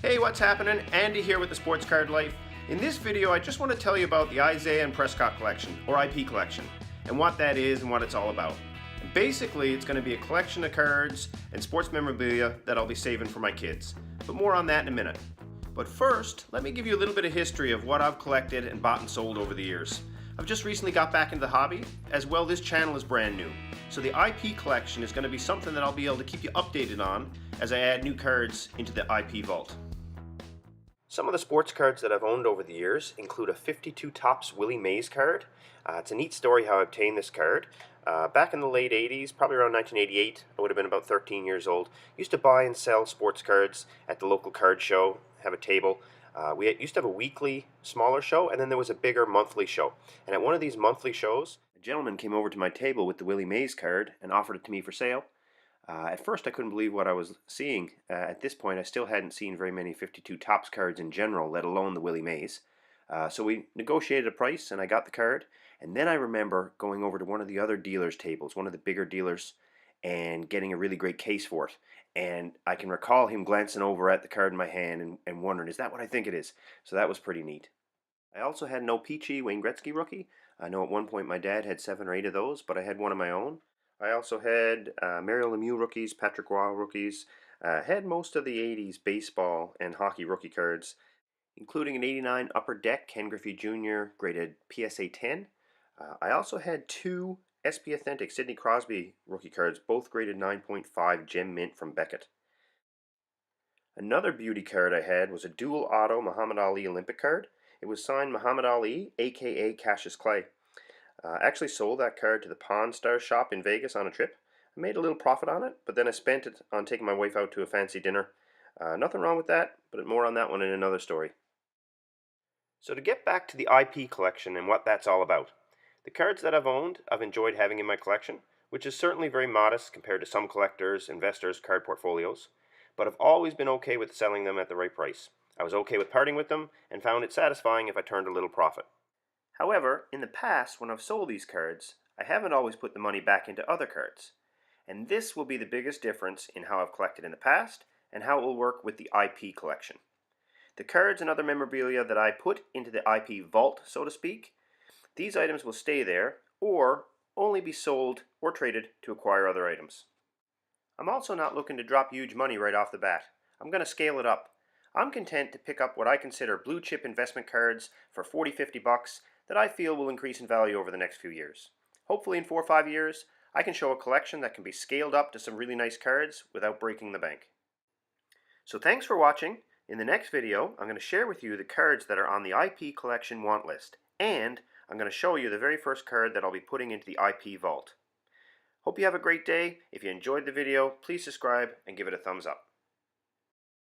Hey, what's happening? Andy here with the Sports Card Life. In this video, I just want to tell you about the Isaiah and Prescott collection, or IP collection, and what that is and what it's all about. And basically, it's going to be a collection of cards and sports memorabilia that I'll be saving for my kids. But more on that in a minute. But first, let me give you a little bit of history of what I've collected and bought and sold over the years. I've just recently got back into the hobby, as well this channel is brand new. So the IP collection is going to be something that I'll be able to keep you updated on as I add new cards into the IP vault. Some of the sports cards that I've owned over the years include a 52 Topps Willie Mays card. It's a neat story how I obtained this card. Back in the late 80s, probably around 1988, I would have been about 13 years old. Used to buy and sell sports cards at the local card show, have a table. We used to have a weekly, smaller show, and then there was a bigger monthly show. And at one of these monthly shows, a gentleman came over to my table with the Willie Mays card and offered it to me for sale. At first I couldn't believe what I was seeing. At this point I still hadn't seen very many 52 Topps cards in general, let alone the Willie Mays. So we negotiated a price and I got the card. And then I remember going over to one of the other dealers' tables, one of the bigger dealers, and getting a really great case for it. And I can recall him glancing over at the card in my hand and wondering, is that what I think it is? So that was pretty neat. I also had an O-Pee-Chee Wayne Gretzky rookie. I know at one point my dad had 7 or 8 of those, but I had one of my own. I also had Mario Lemieux rookies, Patrick Roy rookies, had most of the 80s baseball and hockey rookie cards, including an 89 Upper Deck Ken Griffey Jr. graded PSA 10. I also had 2 SP Authentic Sidney Crosby rookie cards, both graded 9.5 Gem Mint from Beckett. Another beauty card I had was a dual auto Muhammad Ali Olympic card. It was signed Muhammad Ali, aka Cassius Clay. I actually sold that card to the Pawn Stars shop in Vegas on a trip. I made a little profit on it, but then I spent it on taking my wife out to a fancy dinner. Nothing wrong with that, but more on that one in another story. So to get back to the IP collection and what that's all about. The cards that I've owned, I've enjoyed having in my collection, which is certainly very modest compared to some collectors, investors' card portfolios, but I've always been okay with selling them at the right price. I was okay with parting with them and found it satisfying if I turned a little profit. However, in the past, when I've sold these cards, I haven't always put the money back into other cards. And this will be the biggest difference in how I've collected in the past and how it will work with the IP collection. The cards and other memorabilia that I put into the IP vault, so to speak, these items will stay there or only be sold or traded to acquire other items. I'm also not looking to drop huge money right off the bat. I'm going to scale it up. I'm content to pick up what I consider blue chip investment cards for 40-50 bucks that I feel will increase in value over the next few years. Hopefully in 4 or 5 years, I can show a collection that can be scaled up to some really nice cards without breaking the bank. So thanks for watching. In the next video, I'm going to share with you the cards that are on the IP collection want list, and I'm going to show you the very first card that I'll be putting into the IP vault. Hope you have a great day. If you enjoyed the video, please subscribe and give it a thumbs up.